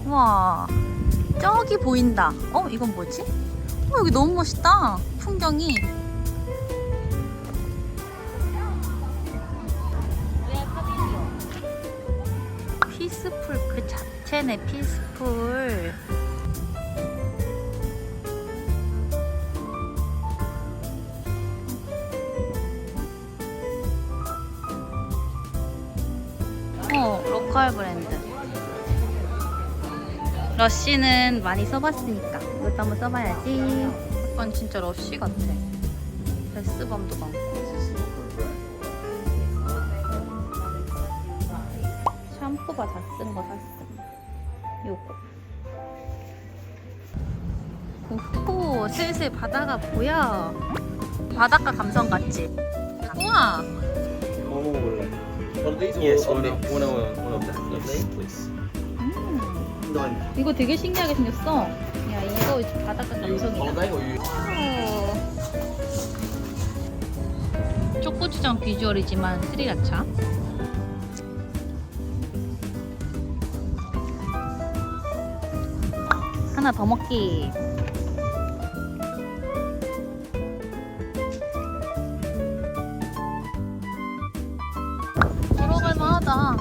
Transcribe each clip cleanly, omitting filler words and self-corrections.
와, 저기 보인다. 이건 뭐지? 여기 너무 멋있다. 풍경이. 피스풀 그 자체네, 피스풀. 로컬 브랜드. 러쉬는 많이 써봤으니까 이것도 한번 써봐야지. 약간 진짜 러쉬 같아. 베스밤도 많고. 샴푸가 다 쓴 거 샀어. 요거. 오호, 슬슬 바다가 보여. 바닷가 감성 같지? 우와. Yes, one of them, please. 이거 되게 신기하게 생겼어. 야, 이거 바닷가 감성이다. 초고추장 비주얼이지만 스리라차. 하나 더 먹기. 들어갈만하다.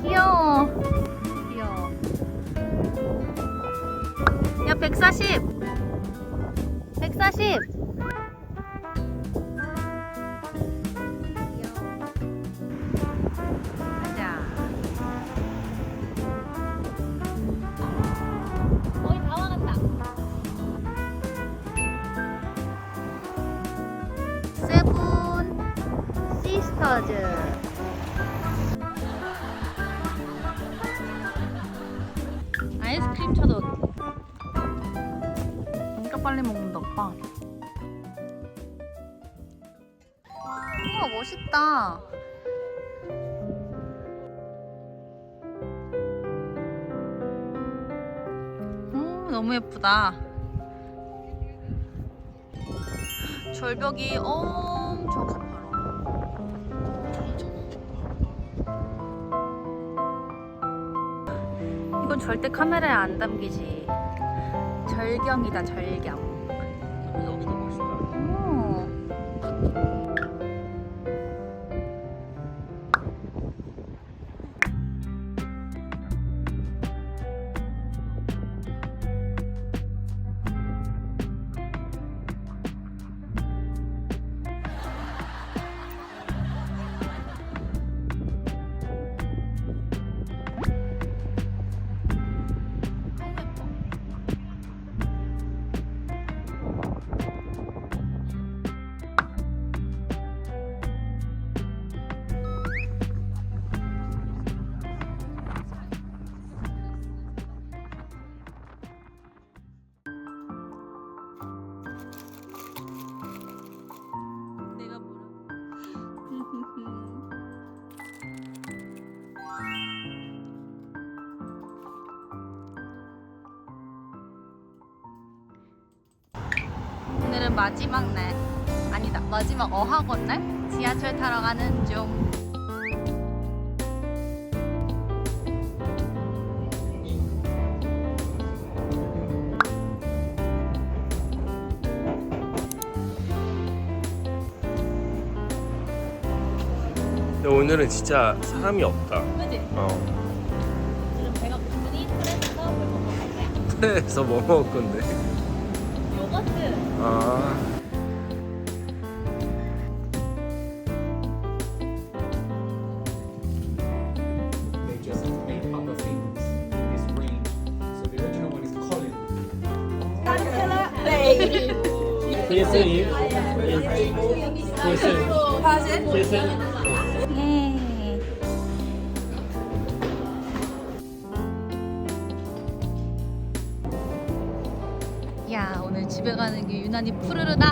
귀여워. 귀여워. 야, 140. 140. 가자. 거의 다 와간다. 세븐 시스터즈. 아이스크림 차도 진짜 빨리 먹는다, 오빠. 우와, 멋있다. 너무 예쁘다. 절벽이 엄청 가파라. 이건 절대 카메라에 안 담기지. 절경이다, 절경. 너무 멋있다. 내가 뭐라고? 오늘은 마지막 날. 아니다, 마지막 어학원 날? 지하철 타러 가는 중. 근데 오늘은 진짜 사람이 없다. 그지? 지금 배가 고프니 트램에서 뭘 먹을 거야? 그래서 뭐 먹을 건데? 요거트. 아. They just made other things in this range. So the original one is Colin. 예. 야, 오늘 집에 가는 게 유난히 푸르르다.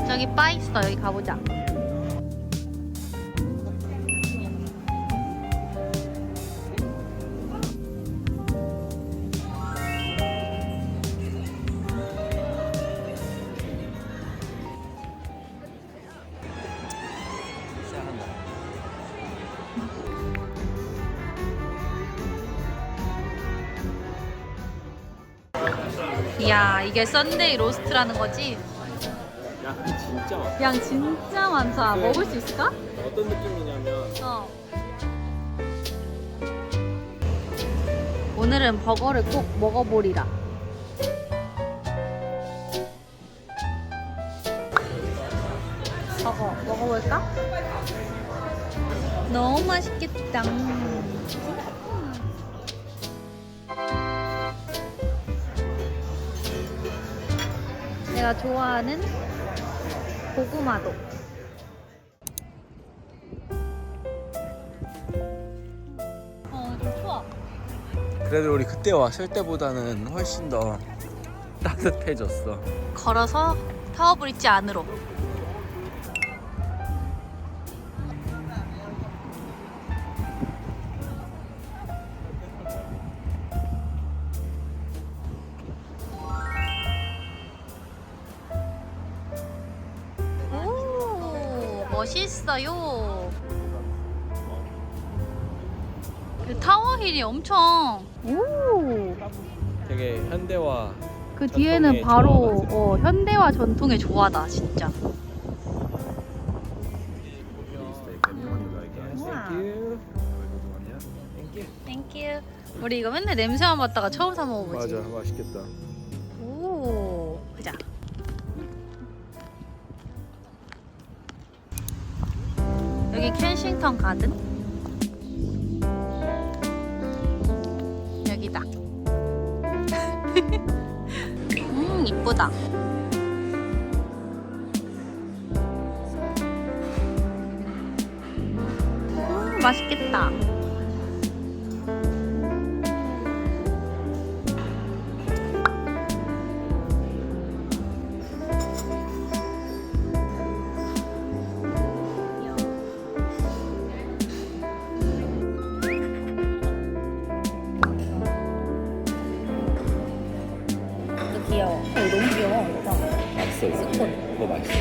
저기 바 있어. 여기 가보자. 이야, 이게 썬데이 로스트라는 거지? 야 진짜 많아. 양 진짜 많다. 먹을 수 있을까? 어떤 느낌이냐면 오늘은 버거를 꼭 먹어보리라. 버거 먹어볼까? 너무 맛있겠다. 내가 좋아하는 고구마도. 좀 추워. 그래도 우리 그때 왔을 때보다는 훨씬 더 따뜻해졌어. 걸어서 타워브리지 안으로. 오, 멋있어요. 그 타워힐이 엄청. 오. 되게 현대화. 그 뒤에는 전통의 바로 조화가 현대와 전통의 조화다 진짜. 땡큐. 우리 이거 맨날 냄새만 맡다가 처음 사 먹어보지. 맞아, 맛있겠다. 오, 보자. 여기 켄싱턴 가든. 여기다. 이쁘다. 맛있겠다. 귀여워. 너무 귀여워. 맛있어. 이거 맛있어.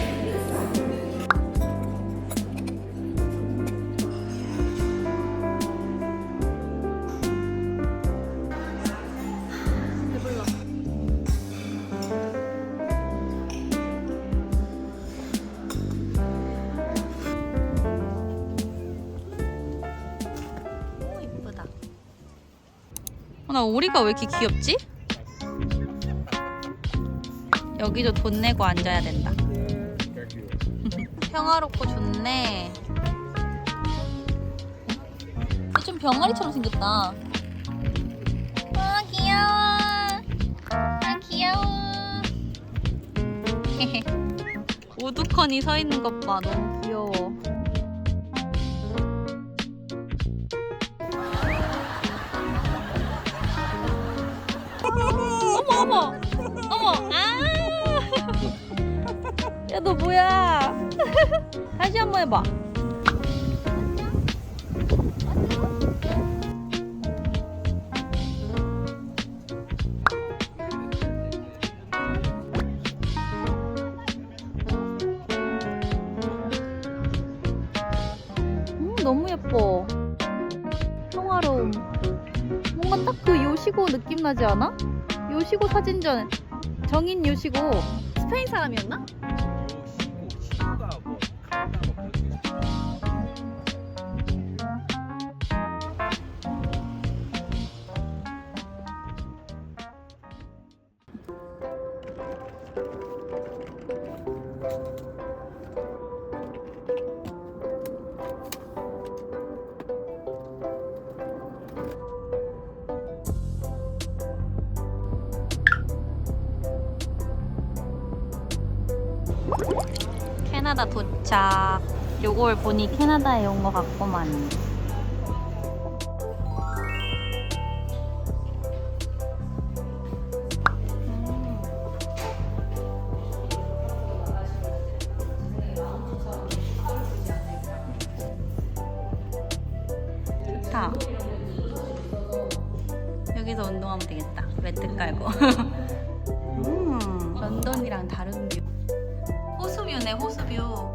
배불러. 오, 이쁘다. 나 오리가 왜 이렇게 귀엽지? 여기도 돈 내고 앉아야 된다. 평화롭고 좋네. 좀 병아리처럼 생겼다. 아, 귀여워. 아, 귀여워. 우두커니 서 있는 것 봐. 너무 귀여워. 어머, 어머. 어머. 아. 야, 너 뭐야? 다시 한번 해봐. 너무 예뻐. 평화로움. 뭔가 딱 그 요시고 느낌 나지 않아? 요시고 사진전. 정인 요시고. 스페인 사람이었나? 캐나다 도착. 요걸 보니 캐나다에 온 것 같구만. 깔고. 런던이랑 다른 뷰. 호수뷰네 호수뷰.